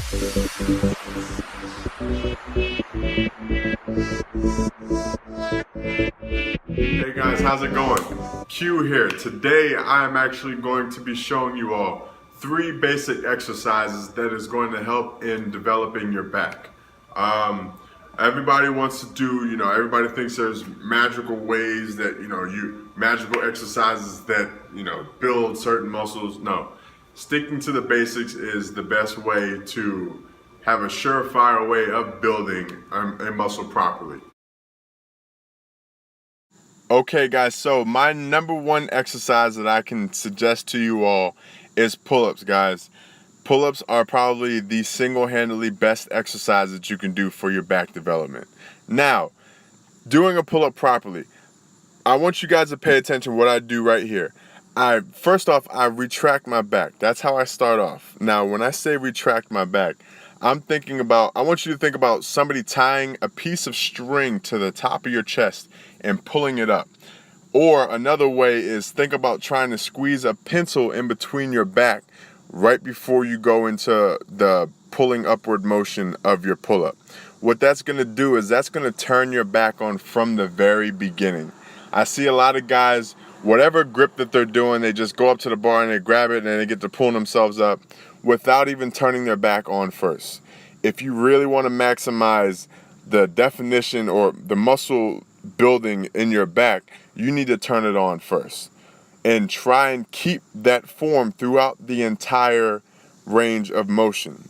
Hey guys, how's it going? Q here. Today I am actually going to be showing you all 3 basic exercises that is going to help in developing your back. Everybody wants to do, everybody thinks there's magical ways that, magical exercises that, build certain muscles. No, sticking to the basics is the best way to have a surefire way of building a muscle properly. Okay guys, so my number 1 exercise that I can suggest to you all is pull-ups, guys. Pull-ups are probably the single-handedly best exercise that you can do for your back development. Now, doing a pull-up properly, I want you guys to pay attention to what I do right here. First off, I retract my back. That's how I start off. Now, when I say retract my back, I want you to think about somebody tying a piece of string to the top of your chest and pulling it up. Or another way is think about trying to squeeze a pencil in between your back right before you go into the pulling upward motion of your pull-up. What that's going to do is that's going to turn your back on from the very beginning. I see a lot of guys, whatever grip that they're doing, they just go up to the bar and they grab it and they get to pulling themselves up without even turning their back on first. If you really want to maximize the definition or the muscle building in your back, you need to turn it on first and try and keep that form throughout the entire range of motion,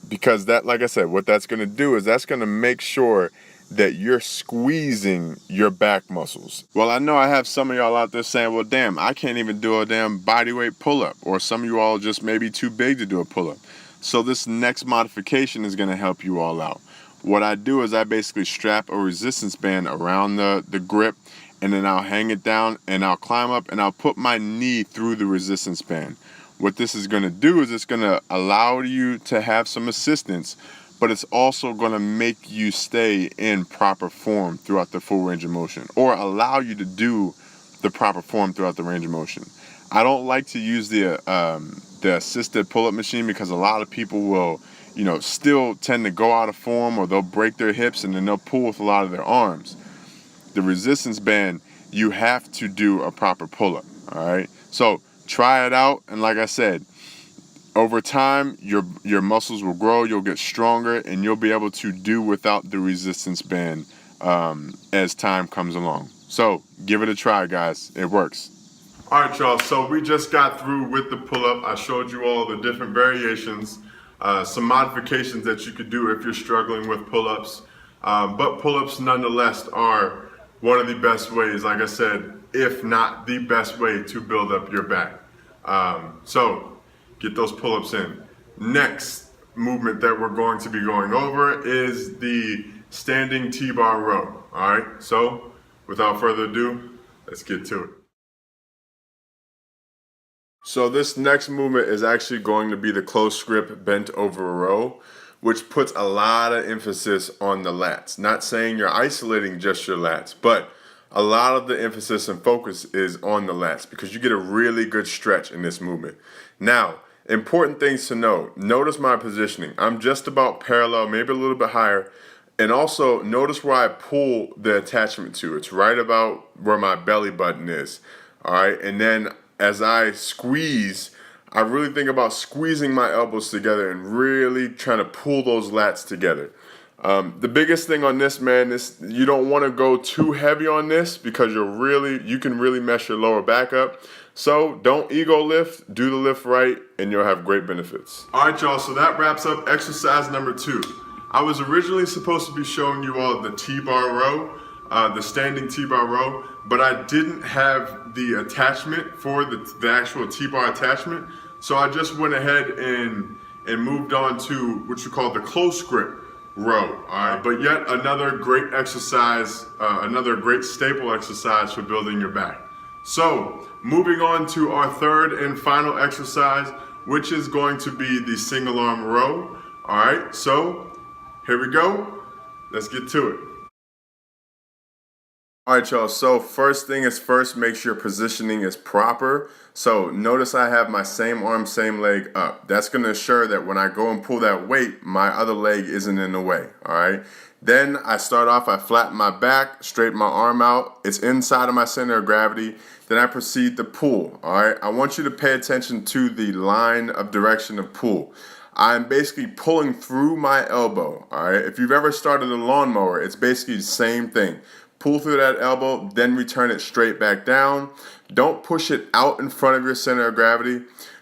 because that, like I said, what that's going to do is that's going to make sure that you're squeezing your back muscles. Well, I know I have some of y'all out there saying, well, damn, I can't even do a damn bodyweight pull-up, or some of you all just maybe too big to do a pull-up. So this next modification is going to help you all out. What I do is I basically strap a resistance band around the grip, and then I'll hang it down and I'll climb up and I'll put my knee through the resistance band. What this is going to do is it's going to allow you to have some assistance, but it's also going to make you stay in proper form throughout the full range of motion, or allow you to do the proper form throughout the range of motion. I don't like to use the assisted pull-up machine because a lot of people will, still tend to go out of form, or they'll break their hips and then they'll pull with a lot of their arms. The resistance band, you have to do a proper pull-up, all right? So try it out, and like I said, over time, your muscles will grow, you'll get stronger, and you'll be able to do without the resistance band as time comes along. So give it a try, guys. It works. All right, y'all, so we just got through with the pull-up. I showed you all the different variations, some modifications that you could do if you're struggling with pull-ups. But pull-ups nonetheless are one of the best ways, like I said, if not the best way to build up your back. So get those pull-ups in. Next movement that we're going to be going over is the standing T-bar row. All right, so without further ado, let's get to it. So this next movement is actually going to be the close grip bent over row, which puts a lot of emphasis on the lats. Not saying you're isolating just your lats, but a lot of the emphasis and focus is on the lats because you get a really good stretch in this movement. Now, important things to know. Notice my positioning. I'm just about parallel, maybe a little bit higher. And also notice where I pull the attachment to. It's right about where my belly button is. All right, and then as I squeeze, I really think about squeezing my elbows together and really trying to pull those lats together. The biggest thing on this, man, is you don't want to go too heavy on this because you can really mess your lower back up. So don't ego lift, do the lift right, and you'll have great benefits. All right, y'all, so that wraps up exercise number 2. I was originally supposed to be showing you all the T-bar row, the standing T-bar row, but I didn't have the attachment for the actual T-bar attachment. So I just went ahead and moved on to what you call the close grip row. All right, but yet another great exercise, another great staple exercise for building your back. So moving on to our third and final exercise, which is going to be the single arm row. All right, so here we go. Let's get to it. All right, y'all, so first thing is first, make sure positioning is proper. So notice I have my same arm, same leg up. That's gonna ensure that when I go and pull that weight, my other leg isn't in the way, all right? Then I start off, I flatten my back, straighten my arm out. It's inside of my center of gravity. Then I proceed to pull, all right? I want you to pay attention to the line of direction of pull. I'm basically pulling through my elbow, all right? If you've ever started a lawnmower, it's basically the same thing. Pull through that elbow, then return it straight back down. Don't push it out in front of your center of gravity.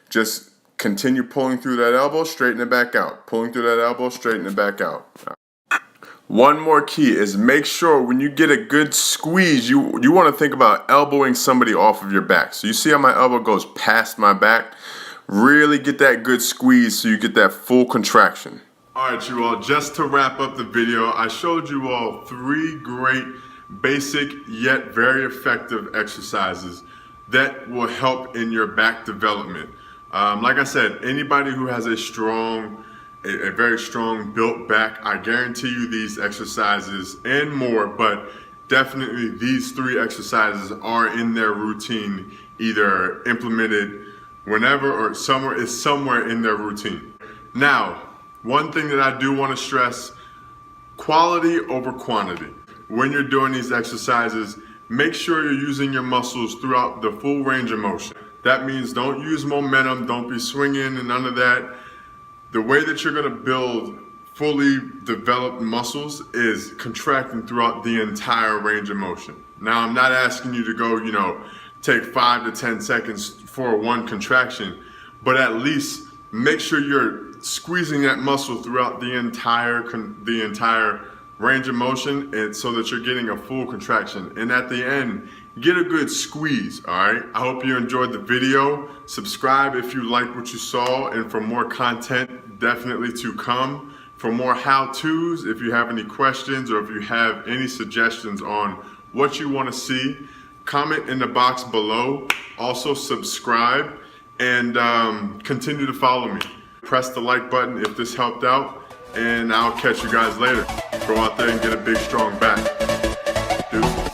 Just continue pulling through that elbow, straighten it back out. Pulling through that elbow, straighten it back out. One more key is make sure when you get a good squeeze, you want to think about elbowing somebody off of your back. So you see how my elbow goes past my back? Really get that good squeeze so you get that full contraction. All right, you all, just to wrap up the video, I showed you all 3 great basic yet very effective exercises that will help in your back development. Like I said, anybody who has a very strong built back, I guarantee you these exercises and more, but definitely these 3 exercises are in their routine, either implemented whenever or somewhere in their routine. Now, one thing that I do want to stress, quality over quantity. When you're doing these exercises, make sure you're using your muscles throughout the full range of motion. That means don't use momentum, don't be swinging and none of that. The way that you're gonna build fully developed muscles is contracting throughout the entire range of motion. Now, I'm not asking you to go, take 5 to 10 seconds for one contraction, but at least make sure you're squeezing that muscle throughout the entire range of motion, and so that you're getting a full contraction. And at the end, get a good squeeze, all right? I hope you enjoyed the video. Subscribe if you like what you saw, and for more content definitely to come. For more how-tos, if you have any questions or if you have any suggestions on what you want to see, comment in the box below. Also subscribe and continue to follow me. Press the like button if this helped out, and I'll catch you guys later. Go out there and get a big, strong back. Dude.